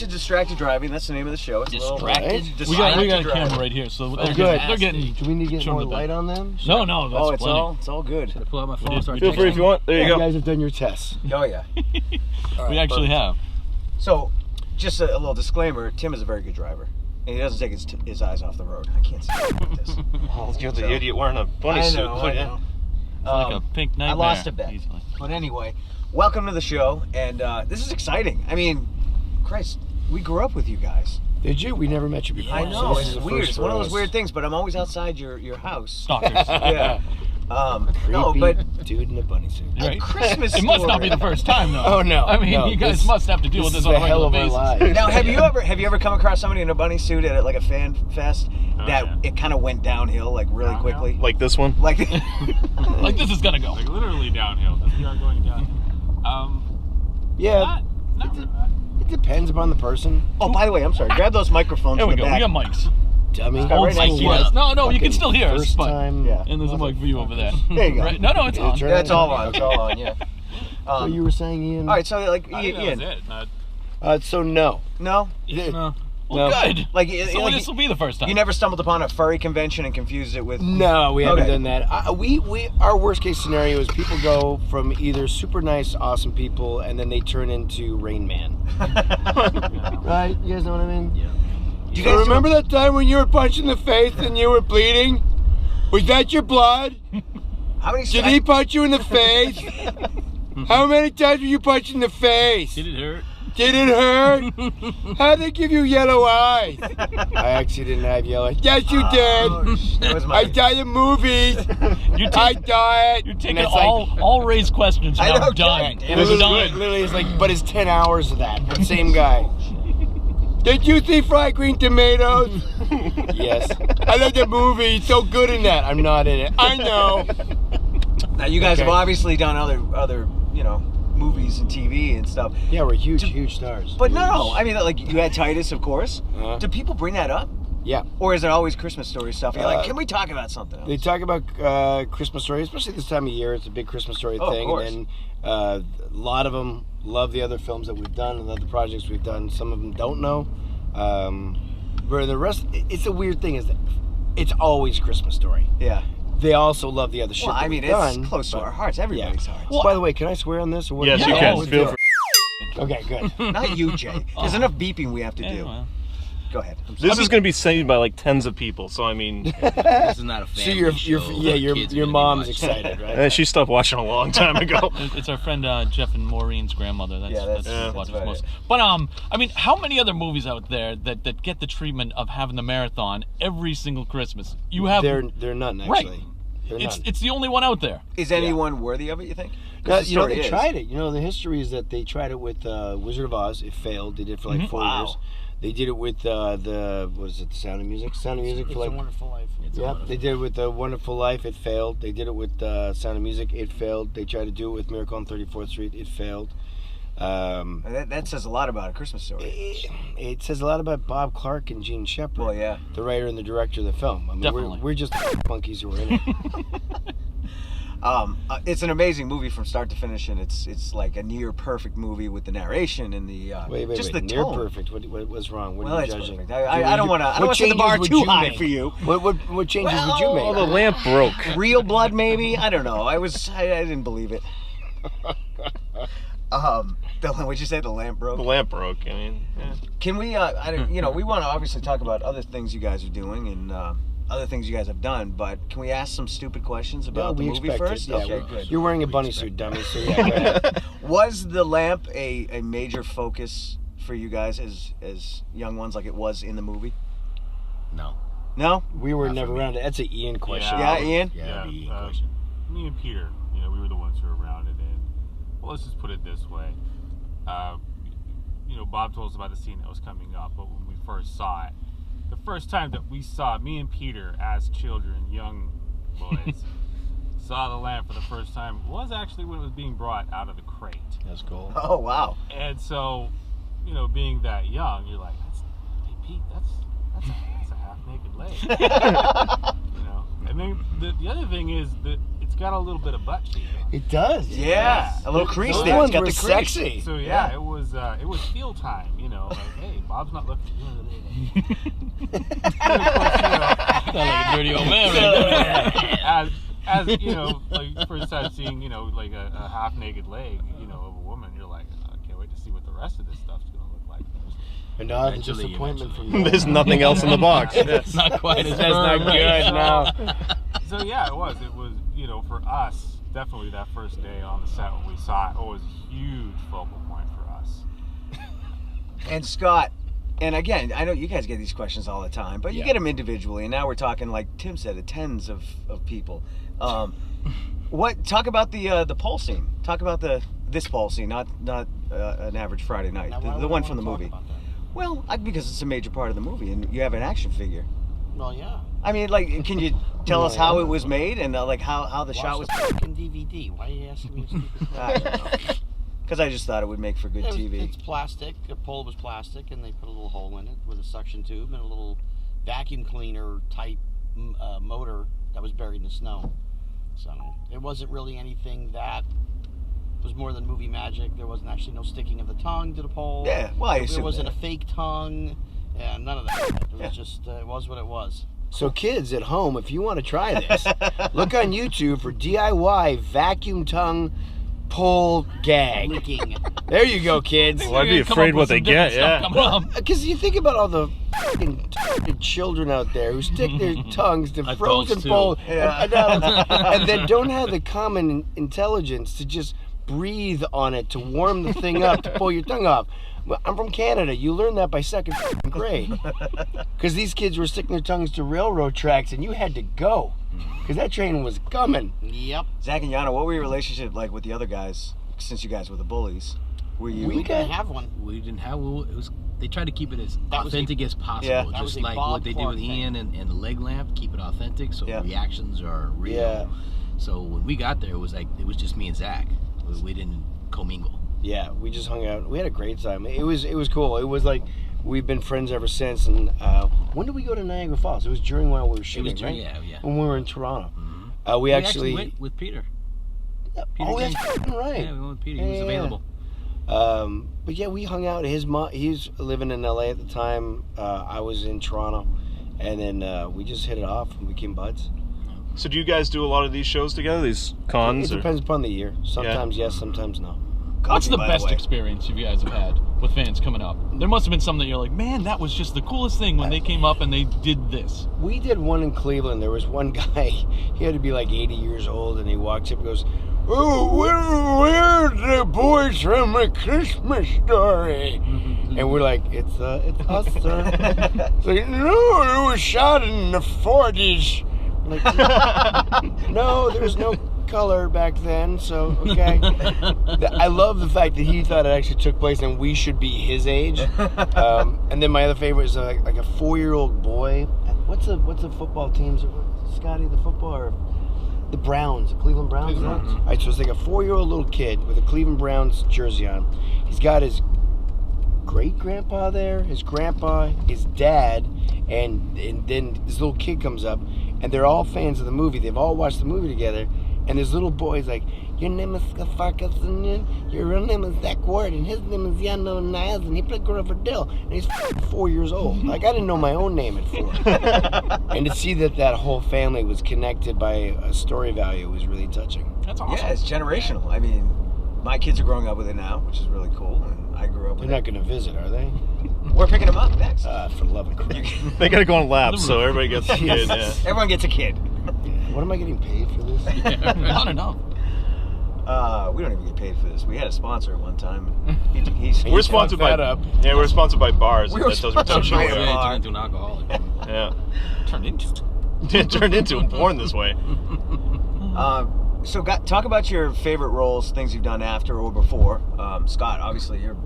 to Distracted Driving. That's the name of the show. It's Distracted. We got a camera right here, so they're getting. Do we need to get more light on them? No, that's plenty. It's all good. Should I pull out my phone? Feel free if you want. There you go. You guys have done your tests. Oh yeah. We actually have. So, just a little disclaimer: Tim is a very good driver, and he doesn't take his eyes off the road. I can't see this. Oh, you're the idiot wearing a bunny suit. I know. Like a pink nightmare. I lost a bet. Easily. But anyway, welcome to the show, and this is exciting. I mean, Christ, we grew up with you guys. Did you? We never met you before. I know, so it's weird. It's one of those weird things, but I'm always outside your house. Stalkers. Yeah. Creepy No, but dude in a bunny suit. Right. Christmas It must not be the first time, though. Oh no! I mean, no, you guys must have to deal with this on a regular basis. Now, have you ever come across somebody in a bunny suit at like a fan fest it kind of went downhill like really quickly? Like this one? Like like this is gonna go. Like literally downhill. We are going downhill. Yeah. Not really. It depends upon the person. Oh, by the way, I'm sorry. Grab those microphones. There we in the go. back. We got mics. Dummy. Right next to us. No, you can still hear us. First But, time. Yeah. and there's a mic for you over there. There you go. Right? No, it's on. Yeah, it's all on. It's all on. Yeah. So you were saying, Ian? All right. So like I think Ian. that was it. So no. No. No. Well, good. Like this will be the first time. You never stumbled upon a furry convention and confused it with. No, we haven't done that. Our worst case scenario is people go from either super nice, awesome people, and then they turn into Rain Man. Right? You guys know what I mean? Yeah. Do you guys remember that time when you were punched in the face and you were bleeding? Was that your blood? How many? Did he punch you in the face? How many times were you punched in the face? Did it hurt? Did it hurt? How'd they give you yellow eyes? I actually didn't have yellow eyes. Yes, you did. That was I die in movies. I die. You're taking all raised questions now. I know, Done. Jack. It was done. Literally, it's like, but it's 10 hours of that. The same guy. Did you see Fried Green Tomatoes? Yes. I love the movie. It's so good in that. I'm not in it. I know. Now you guys have obviously done other movies and TV and stuff. Yeah, we're huge stars. But no, I mean, like you had Titus, of course. Do people bring that up? Yeah. Or is it always Christmas story stuff? You're like, can we talk about something else? They talk about Christmas stories, especially this time of year. It's a big Christmas story thing. Of course. And then a lot of them love the other films that we've done and the other projects we've done. Some of them don't know. Where the rest, it's a weird thing is that it's always Christmas story. Yeah. They also love the other shit. Well, I mean, it's close to our hearts. Everybody's hearts. Well, by the way, can I swear on this? Or what? Yes, you can. Feel free. Okay, good. Not you, Jay. There's enough beeping we have to do. Well. Go ahead. This is going to be seen by like tens of people, so I mean. This is not a family So your mom's excited, right? She stopped watching a long time ago. It's our friend Jeff and Maureen's grandmother. That's watches about most. it. But I mean, how many other movies out there that get the treatment of having the marathon every single Christmas? You have. They're none actually. Right. It's the only one out there. Is anyone worthy of it? You think? They tried it. The history is that they tried it with Wizard of Oz. It failed. They did it for like 4 years. They did it with the Sound of Music? Sound of Music for like. It's a Wonderful Life. They did it with Wonderful Life. It failed. They did it with Sound of Music. It failed. They tried to do it with Miracle on 34th Street. It failed. That says a lot about A Christmas Story. It says a lot about Bob Clark and Gene Shepard. Well, yeah. The writer and the director of the film. I mean, Definitely. we're just monkeys who are in it. It's an amazing movie from start to finish, and it's like a near perfect movie with the narration and the just the near tone. perfect. What was wrong? What Well, are you it's judging? perfect. I don't want to set the bar too high for you. What changes would you make? Oh, the lamp broke. Real blood, maybe? I don't know. I didn't believe it. What'd you say? The lamp broke? The lamp broke. I mean, yeah. Can we? We want to obviously talk about other things you guys are doing and other things you guys have done, but can we ask some stupid questions about the movie first? Yeah, okay, good. You're wearing a bunny suit, dummy. So yeah, go ahead. Was the lamp a major focus for you guys as young ones, like it was in the movie? No. No. We were never around it. That's an Ian question. Yeah, Ian. Yeah, that'd be Ian question. Me and Peter, we were the ones who were around it, and well, let's just put it this way. Bob told us about the scene that was coming up, but when we first saw it, the first time that we saw, me and Peter as children, young boys, saw the lamp for the first time was actually when it was being brought out of the crate. That's cool. Oh wow! And so, being that young, you're like, hey Pete, that's a half naked leg. And then the other thing is that It's got a little bit of butt cheek. It does. Yeah, a little crease Those there. ones It's got were the crease. sexy. So yeah, it was feel time, you know, like, hey, Bob's not looking. And of course, you know, Sound like a dirty old man. Right? as you know, like first time seeing, you know, like a half naked leg, you know, of a woman, you're like, I can't wait to see what the rest of this stuff's gonna look like. And now the Eventually, disappointment from There's nothing else in the box. It's not quite as That's not firm, good. right? No. So yeah, it was, you know, for us, definitely that first day on the set when we saw it, it was a huge focal point for us. And Scott, and again, I know you guys get these questions all the time, but you get them individually. And now we're talking, like Tim said, tens of people. Talk about the pole scene. Talk about this pole scene, not an average Friday night. The one from the movie. Well, because it's a major part of the movie, and you have an action figure. Well, yeah. I mean, like, can you tell us how it was made and like how the shot was? Fucking DVD. Why are you asking me stupid questions? Because I just thought it would make for good TV. It's plastic. The pole was plastic, and they put a little hole in it with a suction tube and a little vacuum cleaner type motor that was buried in the snow. So it wasn't really anything that was more than movie magic. There wasn't actually no sticking of the tongue to the pole. Yeah, well, I assume There wasn't that. a fake tongue. Yeah, none of that. It was just, it was what it was. So kids at home, if you want to try this, look on YouTube for DIY vacuum tongue pole gag. Licking. There you go, kids. Well, I'd be afraid what they get, yeah. Because you think about all the fucking children out there who stick their tongues to frozen pole and then don't have the common intelligence to just breathe on it to warm the thing up to pull your tongue off. Well, I'm from Canada. You learn that by second grade. Because these kids were sticking their tongues to railroad tracks and you had to go. Because that train was coming. Yep. Zach and Yano, what were your relationship like with the other guys since you guys were the bullies? Were you? We didn't have one. We didn't have. It was. They tried to keep it as That was authentic as possible, Yeah. That was just a like Bob what they did Clark with thing. Ian and the leg lamp. Keep it authentic, so Yeah. the reactions are real. Yeah. So when we got there, it was just me and Zach. We didn't commingle. Yeah, we just hung out. We had a great time. It was cool. It was like we've been friends ever since. And when did we go to Niagara Falls? It was during while we were shooting, right? Yeah. When we were in Toronto. Mm-hmm. We actually went with Peter. oh, that's fucking right. Yeah, we went with Peter. He was available. But yeah, we hung out. His mom, he's living in LA at the time. I was in Toronto, and then we just hit it off and became buds. So do you guys do a lot of these shows together, these cons? It depends upon the year. Sometimes yes, sometimes no. What's the by best way. experience you guys have had with fans coming up? There must have been something that you're like, man, that was just the coolest thing when they came up and they did this. We did one in Cleveland. There was one guy, he had to be like 80 years old, and he walks up and goes, "Oh, we're the boys from A Christmas Story." And we're like, it's us, sir. It's like, no, it was shot in the 40s. Like, no, there was no color back then, so okay. I love the fact that he thought it actually took place and we should be his age. And then my other favorite is like a 4-year-old boy. What's the football teams? Scotty, the football or the Browns, the Cleveland Browns. Browns. All right, so it's like a 4-year-old little kid with a Cleveland Browns jersey on. He's got his great-grandpa there, his grandpa, his dad, and then this little kid comes up, and they're all fans of the movie. They've all watched the movie together, and this little boy's like, "Your name is Farkas, and your real name is Zack Ward, and his name is Yano, and he played Grover Dill, and he's 4 years old." Like, I didn't know my own name at 4. And to see that whole family was connected by a story value was really touching. That's awesome. Yeah, it's generational. I mean, my kids are growing up with it now, which is really cool, and I grew up They're with not going to visit, are they? it. We're picking them up next. For the love of Christ. They gotta go on laps, so everybody gets a kid. Yeah. Everyone gets a kid. What am I getting paid for this? Not enough. We don't even get paid for this. We had a sponsor at one time. We're sponsored by Yeah, we're sponsored by bars. We were that does sponsored reduction. by Yeah, a bar. turned into an alcoholic. Yeah. Turned into. It turned into him born this way. So, talk about your favorite roles, things you've done after or before. Scott, obviously, you're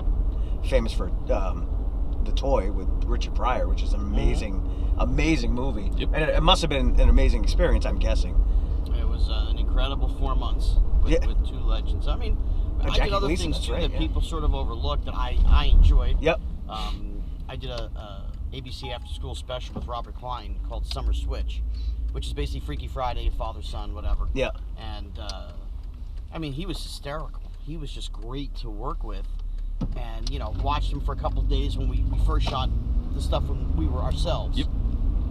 famous for The Toy with Richard Pryor, which is an amazing movie. Yep. And it must have been an amazing experience, I'm guessing. It was an incredible 4 months with two legends. I mean, I Jackie did other Gleason, things that's too right, that yeah. people sort of overlooked that I enjoyed. Yep. I did a ABC after school special with Robert Klein called Summer Switch, which is basically Freaky Friday, father son, whatever. Yeah. And I mean, he was hysterical. He was just great to work with, and you know, watched him for a couple of days when we first shot the stuff when we were ourselves. Yep.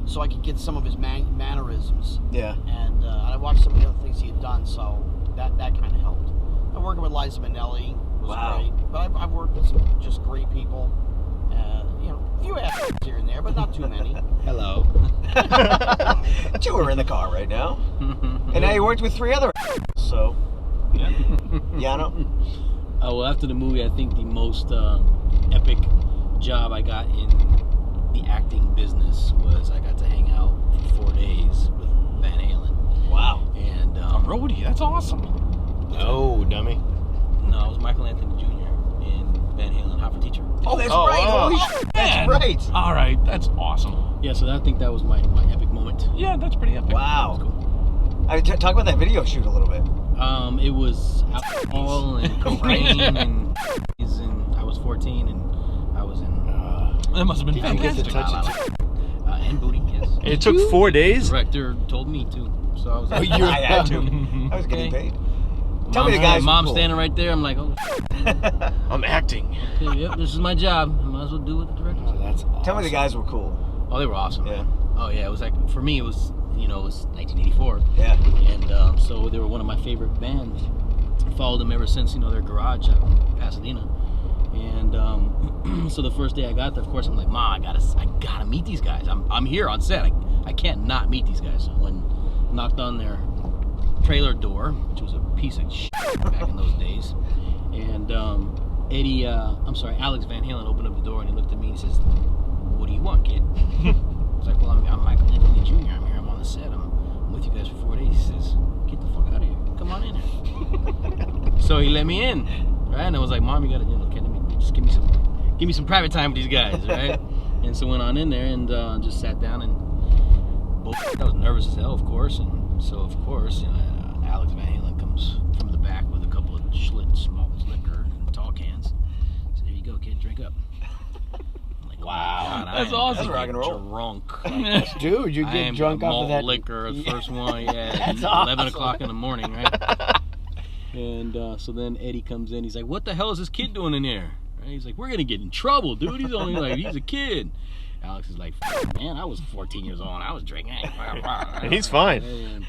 So I could get some of his mannerisms. Yeah. And I watched some of the other things he had done, so that kind of helped. I'm working with Liza Minnelli. Was Wow. great. But I've worked with some just great people. You know, a few assholes here and there, but not too many. Hello. 2 are in the car right now. And now you worked with 3 other so. Yeah. Yano? Well, after the movie, I think the most epic job I got in the acting business was I got to hang out for 4 days with Van Halen. Wow. And A roadie, that's awesome. No, dummy. no, it was Michael Anthony Jr. in Van Halen, Hot for Teacher. Oh, that's Oh, right. wow. Holy shit. Man. That's right. All right, that's awesome. Yeah, so I think that was my epic moment. Yeah, that's pretty epic. Wow. That was cool. I mean, talk about that video shoot a little bit. It was alcohol and cocaine and I was 14 and I was in That must have been Did you get to fantastic. touch it? and booty kiss. It took 4 days? Director told me to, so I was like, Oh, you're- I had to. I was getting Okay. paid. Tell me the guys. Mom were cool. standing right there. I'm like, oh, I'm acting. okay, yep, this is my job. I might as well do what the director Oh, said. that's awesome. Tell me the guys were cool. Oh, they were awesome, Yeah. man. Oh yeah, it was like for me, it was it was 1984, Yeah. and so they were one of my favorite bands. Followed them ever since their garage out in Pasadena, and so the first day I got there, of course, I'm like, Ma, I gotta meet these guys. I'm here on set. I can't not meet these guys. So when knocked on their trailer door, which was a piece of shit back in those days, and Alex Van Halen opened up the door and he looked at me and he says, "What do you want, kid?" I was like, "Well, I'm Michael Anthony Jr. I'm here. I'm on the set. I'm with you guys for 4 days." He says, "Get the fuck out of here. Come on in here." So he let me in, right? And I was like, "Mom, you gotta, okay, let me just give me some private time with these guys, right?" And so went on in there and just sat down and I was nervous as hell, of course, and so of course, Alex Van Halen comes from the back with a couple of Schlitz malt liquor and tall cans. So there you go, kid, drink up. I'm like, wow, That's awesome. That's rock and roll. Drunk. Dude, you I get am drunk off malt of that liquor, the first one, yeah, That's 11 awesome. o'clock in the morning, right? And so then Eddie comes in. He's like, "What the hell is this kid doing in there?" Right? He's like, "We're gonna get in trouble, dude. He's only like, he's a kid." Alex is like, "Man, I was 14 years old. I was drinking." He's fine. And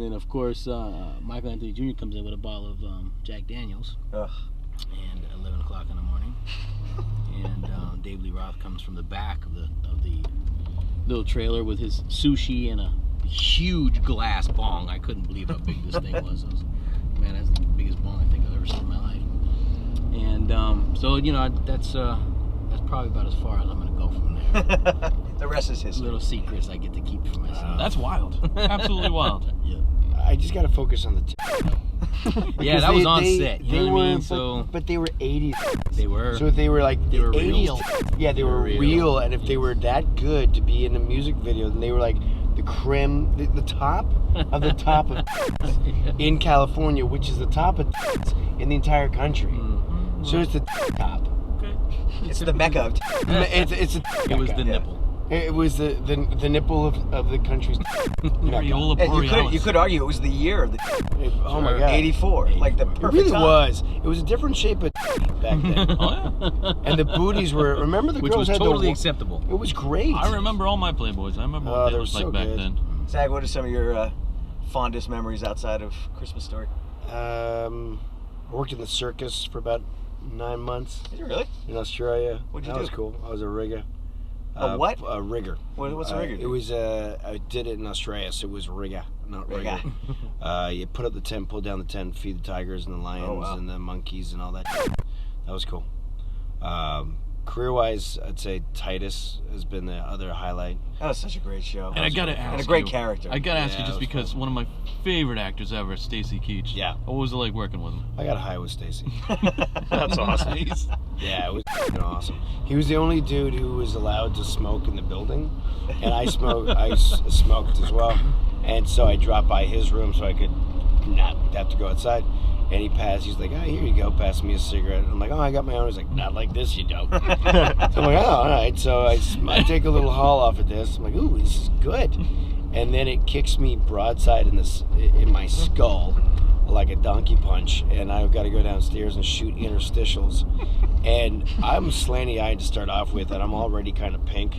then of course, Michael Anthony Jr. comes in with a bottle of Jack Daniels. Ugh. And 11 o'clock in the morning. And Dave Lee Roth comes from the back of the little trailer with his sushi and a huge glass bong. I couldn't believe how big this thing was. Man, that's the biggest bong I think I've ever seen in my life. And so that's probably about as far as I'm gonna go from there. The rest is history. Little secrets I get to keep for myself. That's wild. Absolutely wild. Yeah. I just gotta focus on the Yeah, that was on set. You know what I mean? So but they were 80s. they were. So if they were like They the were real. 80s, yeah, they were Real. real. And if they were that good to be in a music video, then they were like the creme, the top of the top of in California, which is the top of in the entire country. Mhm. So it's the top. Okay. It's the mecca of It's It was the Yeah. nipple. It was the nipple of the country's. Areola And you borealis. could argue it was the year of the Oh my god! 84, like the 84. It perfect really time. was. It was a different shape of back then. Oh, yeah. And the booties were. Remember the Which girls was had totally the. acceptable. It was great. I remember all my Playboys. I remember Oh, what they they were looked like so back good. then. Zach, what are some of your fondest memories outside of Christmas Story? I worked in the circus for about 9 months Did you really? in Australia. What'd you that do? was cool. I was a rigger. A what? A rigger. What's a rigger? It was. I did it in Australia, so it was rigger, not rigger. Rigger. You put up the tent, pull down the tent, feed the tigers and the lions Oh, wow. and the monkeys and all that. That was cool. Career-wise, I'd say Titus has been the other highlight. That was such a great show. And I gotta ask And a great you, character. I gotta ask Yeah, you it just was because fun. one of my favorite actors ever, Stacy Keach. Yeah. What was it like working with him? I got high with Stacy. That's awesome. Nice. Yeah, it was f***ing awesome. He was the only dude who was allowed to smoke in the building, and I smoked. Smoked as well, and so I dropped by his room so I could not have to go outside. And he passed. He's like, "Oh, here you go." Passed me a cigarette. I'm like, "Oh, I got my own." He's like, "Not like this, you don't." So I'm like, "Oh, all right." So I take a little haul off of this. I'm like, "Ooh, this is good." and then it kicks me broadside in my skull like a donkey punch, and I've got to go downstairs and shoot interstitials. And I'm slanty-eyed to start off with, and I'm already kind of pink,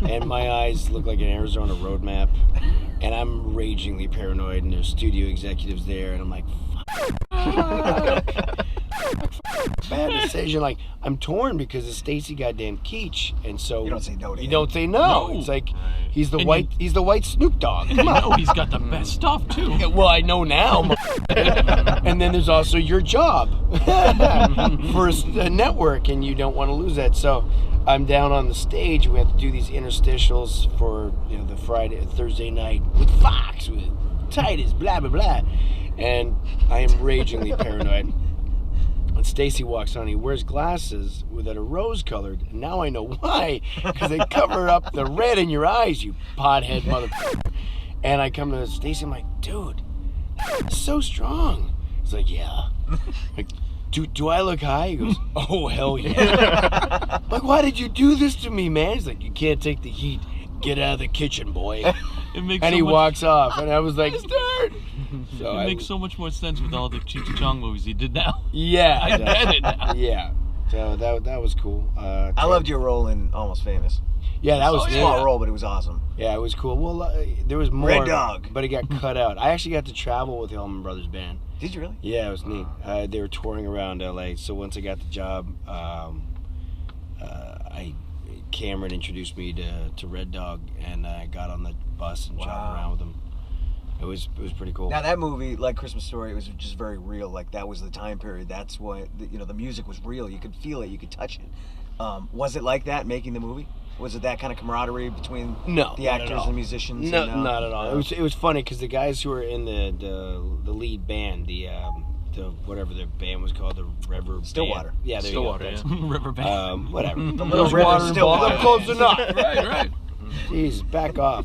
and my eyes look like an Arizona road map, and I'm ragingly paranoid, and there's studio executives there, and I'm like, bad decision. Like, I'm torn because it's Stacy goddamn Keach, and so You don't say no to you him. don't say no. No. It's like he's the And white Snoop Dogg. Come on. No, he's got the best stuff too. Yeah, well, I know now. And then there's also your job for a network, and you don't want to lose that. So I'm down on the stage. We have to do these interstitials for the Thursday night with Fox, with Titus, blah blah blah, and I am ragingly paranoid. And Stacy walks on. He wears glasses that are rose-colored. And now I know why, because they cover up the red in your eyes, you pothead motherfucker. And I come to Stacy. I'm like, dude, that's so strong. He's like, yeah. Like, do I look high? He goes, oh hell yeah. Like, why did you do this to me, man? He's like, you can't take the heat. Get out of the kitchen, boy. It makes And so he much, walks off, and I was like, start. So it makes so much more sense with all the Cheech and Chong movies he did now. Yeah, I get it now. yeah. So that was cool. I loved your role in Almost Famous. Yeah, that was a neat. small role, but it was awesome. Yeah, it was cool. Well, there was more. Red Dog. But it got cut out. I actually got to travel with the Allman Brothers Band. Did you really? Yeah, it was neat. They were touring around LA. So once I got the job, Cameron introduced me to Red Dog, and I got on the bus and traveled around with him. It was pretty cool. Now that movie, like Christmas Story, it was just very real. Like that was the time period. That's why the music was real. You could feel it. You could touch it. Was it like that making the movie? Was it that kind of camaraderie between the actors and musicians? No, and, not at all. It was funny because the guys who were in the lead band, the whatever their band was called, the River Stillwater. Band. Yeah, there Stillwater, you go. yeah. River Band. Whatever. The little river Stillwater. Close enough. Right. Jeez, back off.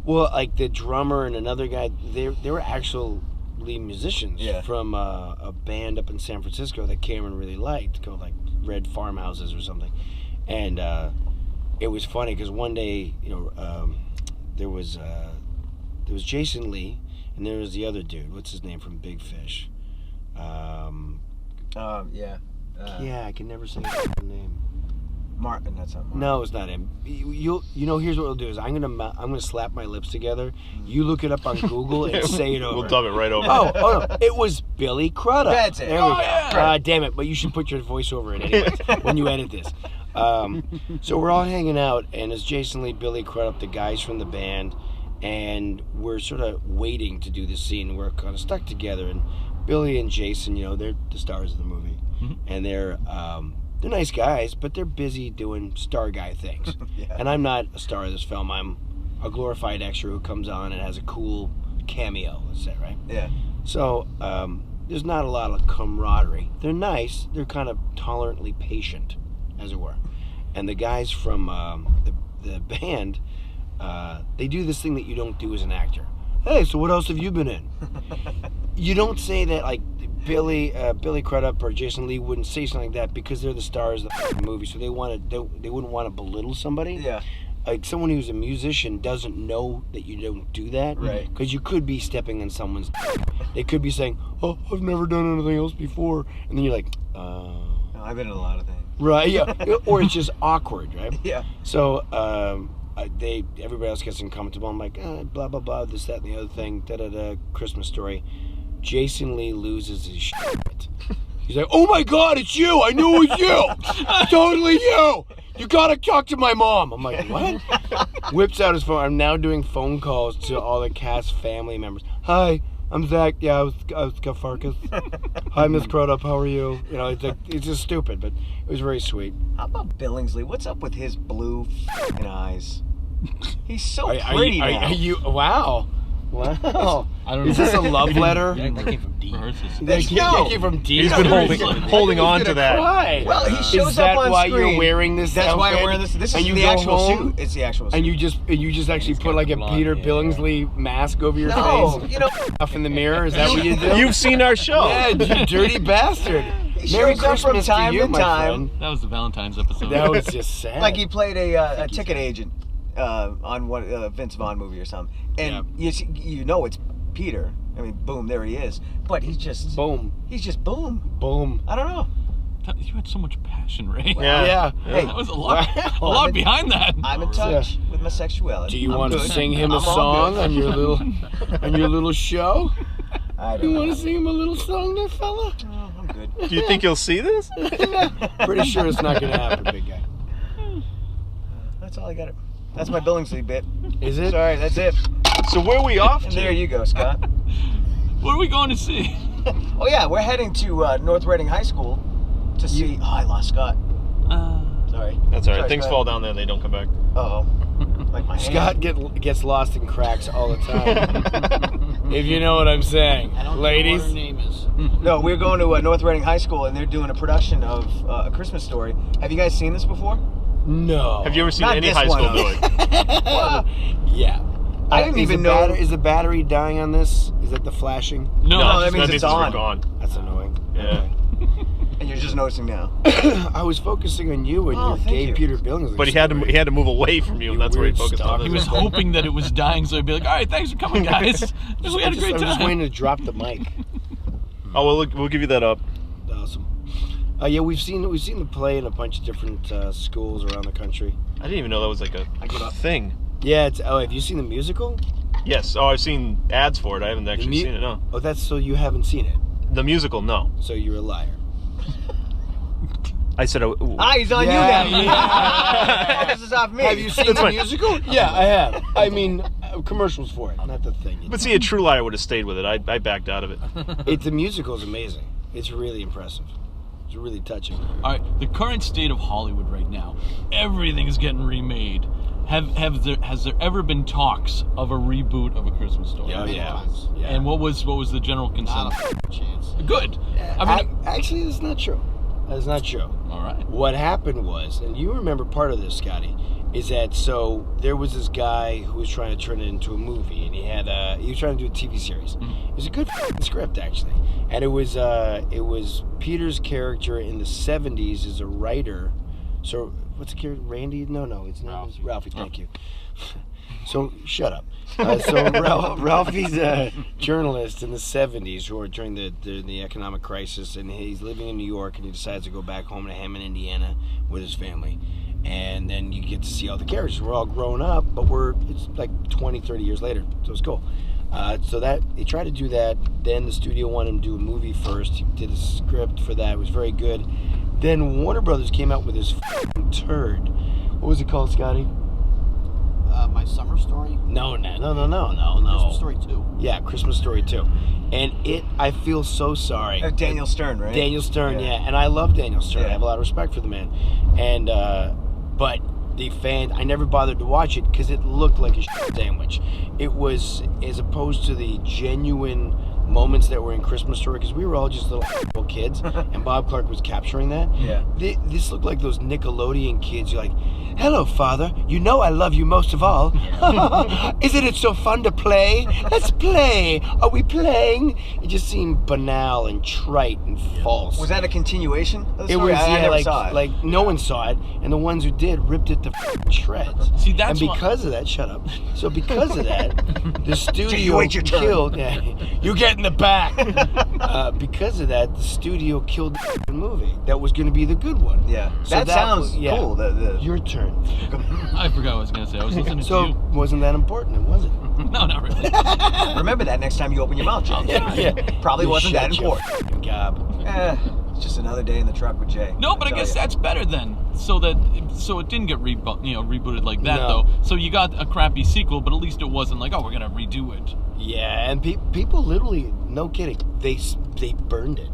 Well, like the drummer and another guy, they were actually musicians from a band up in San Francisco that Cameron really liked, called like Red Farmhouses or something. And it was funny because one day, there was Jason Lee, and there was the other dude. What's his name from Big Fish? Yeah, I can never say his name. Martin. That's not Martin. No, it's not him. Here's what we'll do is I'm gonna slap my lips together. You look it up on Google and say it over. We'll dub it right over. Oh no! It was Billy Crudup. That's it. There we go. Yeah. Damn it! But you should put your voice over it anyways when you edit this. So we're all hanging out, and it's Jason Lee, Billy Crudup, the guys from the band, and we're sort of waiting to do this scene. We're kind of stuck together, and Billy and Jason, they're the stars of the movie, and they're nice guys, but they're busy doing star guy things. And I'm not a star of this film. I'm a glorified extra who comes on and has a cool cameo, let's say, right? Yeah. So there's not a lot of camaraderie. They're nice. They're kind of tolerantly patient, as it were. And the guys from the band, they do this thing that you don't do as an actor. Hey, so what else have you been in? You don't say that like Billy Crudup or Jason Lee wouldn't say something like that because they're the stars of the movie, so they wouldn't want to belittle somebody. Yeah. Like someone who's a musician doesn't know that you don't do that, right? Because you could be stepping on someone's. They could be saying, "Oh, I've never done anything else before," and then you're like, No, I've been in a lot of things. Right? Yeah. Or it's just awkward, right? Yeah. So everybody else gets uncomfortable. I'm like, blah blah blah, this, that, and the other thing. Da da da. Christmas Story. Jason Lee loses his shit. He's like, "Oh my God, it's you! I knew it was you! Totally you! You gotta talk to my mom!" I'm like, "What?" Whips out his phone. I'm now doing phone calls to all the cast family members. "Hi, I'm Zach. Yeah, I was Farkas. Hi, Miss Crudup. How are you?" It's just stupid, but it was very sweet. How about Billingsley? What's up with his blue f***ing eyes? He's so pretty now. Wow. I don't Is know. this a love letter? That came from D. That came from D. He's been holding on to that. Cry. Well, he shows Is that up on why screen. you're wearing this? That's why I'm outfit? wearing this. This And is you the go actual home, suit. It's the actual suit. And you just actually put like a blonde Peter hair. Billingsley mask over your No, face, off in the mirror. Is that what you do? You've seen our show. Yeah, you dirty bastard. He Merry shows up from Christmas time to you, to my time. friend. That was the Valentine's episode. That was just sad. Like he played a ticket agent on one Vince Vaughn movie or something, and you know it's Peter. I mean, boom, there he is. But he's just boom. He's just boom. Boom. I don't know. You had so much passion, Ray. Yeah. Hey, that was a lot behind that. I'm in touch with my sexuality. Do you want to sing him a song on your little show? I don't You know. want to sing him a little song there, fella? Oh, I'm good. Do you think you'll see this? Pretty sure it's not going to happen, big guy. That's all I got. That's my Billingsley bit. Is it? Sorry, that's it. So where are we off And to? there you go, Scott. What are we going to see? Oh yeah, we're heading to North Reading High School to see. Oh, I lost Scott. Sorry. That's all right. Sorry, Things Scott. fall down there and they don't come back. Uh-oh. Like my hand. Scott gets lost in cracks all the time. If you know what I'm saying. I don't Ladies. know what her name is. No, we're going to North Reading High School, and they're doing a production of A Christmas Story. Have you guys seen this before? No. Have you ever seen Not any this high one, school do it? Yeah. I didn't even know. Is the battery dying on this? Is that the flashing? No, that means it's on. gone. That's annoying. Yeah. And you're just noticing now. I was focusing on you and your thank gay you. Peter Billingsley. But he had to move away from you, and that's where he weird focused on stalker. he this. was hoping that it was dying, so he'd be like, "All right, thanks for coming, guys. We had a great I'm just waiting time." to drop the mic. Oh, we'll give you that up. Awesome. Yeah, we've seen the play in a bunch of different schools around the country. I didn't even know that was like a thing. Yeah, have you seen the musical? Yes. Oh, I've seen ads for it. I haven't actually seen it. No. Oh, that's so you haven't seen it. The musical, no. So you're a liar. I said. He's on Yeah, you now. yeah. This is off me. Have you seen the musical? Yeah, I have. I mean, commercials for it, not the thing. But see, a true liar would have stayed with it. I backed out of it. The musical is amazing. It's really impressive. It's really touching. All right, the current state of Hollywood right now, everything's getting remade. Has there ever been talks of a reboot of A Christmas Story? Oh yeah. And what was the general consensus? Not a chance. Good. I mean, Actually, that's not true. That's not true. all right. What happened was, and you remember part of this, Scotty, is that so there was this guy who was trying to turn it into a movie, and he was trying to do a TV series. It was a good script actually, and it was Peter's character in the '70s as a writer. So what's the character? Randy? No, his name is Ralphie. Thank you. So shut up. So Ralphie's a journalist in the '70s, or during the economic crisis, and he's living in New York, and he decides to go back home to Hammond, Indiana, with his family. And then you get to see all the characters. We're all grown up, but it's like 20, 30 years later, so it's cool. So that he tried to do that. Then the studio wanted him to do a movie first. He did a script for that. It was very good. Then Warner Brothers came out with this turd. What was it called, Scotty? My Summer Story? No. Christmas Story 2. Yeah, Christmas Story 2. And I feel so sorry. Daniel Stern, right? Daniel Stern, yeah. And I love Daniel Stern. Yeah. I have a lot of respect for the man. And, but the fan, I never bothered to watch it because it looked like a shit sandwich. It was, as opposed to the genuine moments that were in Christmas Story, because we were all just little kids, and Bob Clark was capturing that. Yeah. This looked like those Nickelodeon kids. You're like, hello, Father. You know I love you most of all. Isn't it so fun to play? Let's play. Are we playing? It just seemed banal and trite and false. Was that a continuation of the It story? was, I never like, saw it. like no one saw it, and the ones who did ripped it to shreds. See, that's and because of that, shut up. So because of that, the studio you wait your turn. killed. Yeah, you get in the back. Because of that, the studio killed the movie that was going to be the good one. Yeah. So that sounds was- yeah. cool. Your turn. I forgot what I was gonna say. I was listening So to you. wasn't that important? Was it? No, not really. Remember that next time you open your mouth, Jay. Yeah. Probably You wasn't that shut your important. f***ing gob. It's just another day in the truck with Jay. No, but I tell guess ya. that's better then. So it didn't get rebooted like that No. though. So you got a crappy sequel, but at least it wasn't like, oh, we're gonna redo it. Yeah, and people literally, no kidding, they burned it.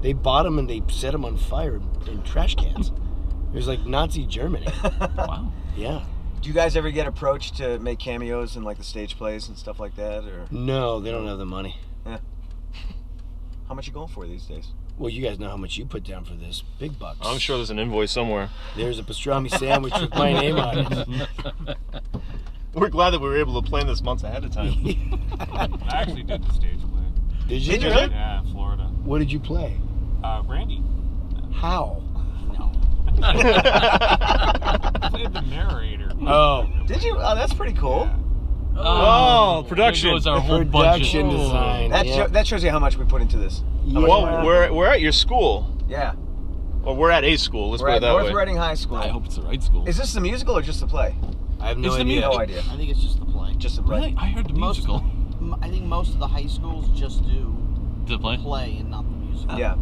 They bought them and they set them on fire in trash cans. It was like Nazi Germany. Wow. Yeah. Do you guys ever get approached to make cameos in like the stage plays and stuff like that, or No, they don't have the money. how much you going for these days? Well, you guys know how much you put down for this. Big bucks. I'm sure there's an invoice somewhere. There's a pastrami sandwich with my name on it. We're glad that we were able to plan this months ahead of time. I actually did the stage play. Did you? Did you really? Yeah, in Florida. What did you play? Randy. How? No. I played the narrator. Oh. Did you? Oh, that's pretty cool. Oh, production. There goes our whole Production budget. design. That shows you how much we put into this. Well, we're at your school. Yeah. Well, we're at a school. Let's We're put it at that North way. Reading High School. I hope it's the right school. Is this the musical or just the play? I have no It's the idea. No idea. I think it's just the play. Just the play. Really? I heard the Most- musical. I think most of the high schools just do The play? play and not the musical. Yeah.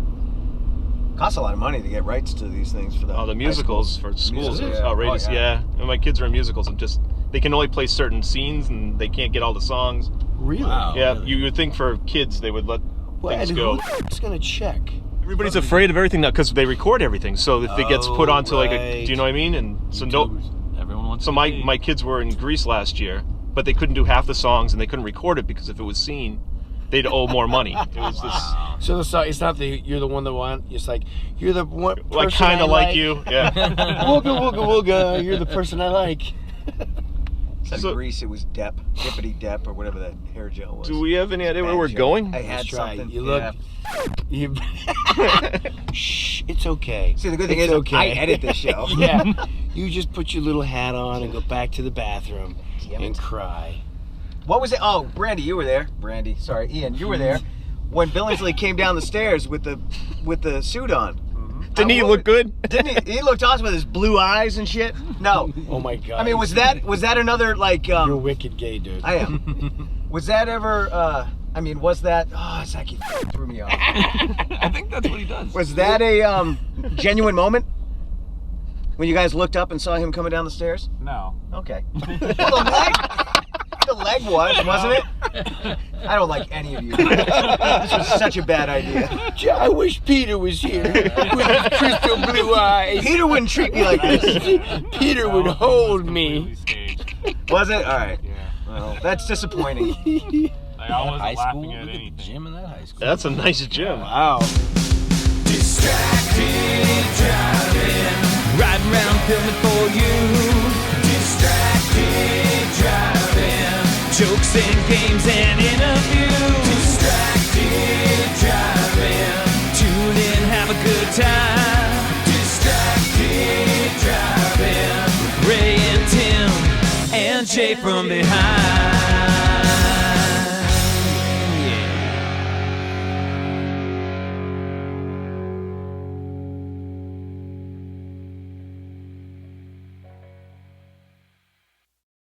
Costs a lot of money to get rights to these things for the Oh, the high musicals schools. for schools Musicals, is yeah. outrageous. Oh, yeah. And my kids are in musicals and just they can only play certain scenes and they can't get all the songs. Really? Wow. Yeah, really? you would think for kids they would let things go. Who's gonna check? Everybody's afraid of everything now because they record everything. So if it gets put onto like a, right. do you know what I mean? And so no, YouTubers. Everyone wants so to my be. my kids were in Greece last year, but they couldn't do half the songs and they couldn't record it because if it was seen, they'd owe more money. It was this So the song, it's not the you're the one that want. It's like you're the one. like person kind I of like you. Yeah. Wooga wooga wooga. You're the person I like. Instead So- of Grease, it was Dippity Depp or whatever that hair gel was. Do we have any idea where Bad we're joke. going? I had That's right. something. You look. Yeah. You. Shh. It's okay. See, the good thing It's is okay. I edit this show. Yeah. You just put your little hat on and go back to the bathroom Damn and it. cry. What was it? Oh, Brandy, you were there. Brandy, sorry, Ian, you were there when Billingsley came down the stairs with the suit on. Didn't he look good? Didn't he? He looked awesome with his blue eyes and shit. No, Oh my God. I mean, was that another like? You're wicked gay, dude. I am. Was that ever? I mean, was that? Oh, Zach, you threw me off. I think that's what he does. Was that a genuine moment when you guys looked up and saw him coming down the stairs? No. Okay. Well, the leg was, wasn't it? I don't like any of you. This was such a bad idea. I wish Peter was here with his crystal blue eyes. Peter wouldn't treat me like this. Peter would hold me. Completely staged. Was it? All right. Yeah. Well, that's disappointing. Like, I wasn't High school. laughing Look at at the anything. gym in that high school. That's a nice gym. Wow. Distracted driving, riding around filming for you. Distracted driving, jokes and games and interviews. Distracted driving, tune in, have a good time. Distracted driving, Ray and Tim and Jay from behind.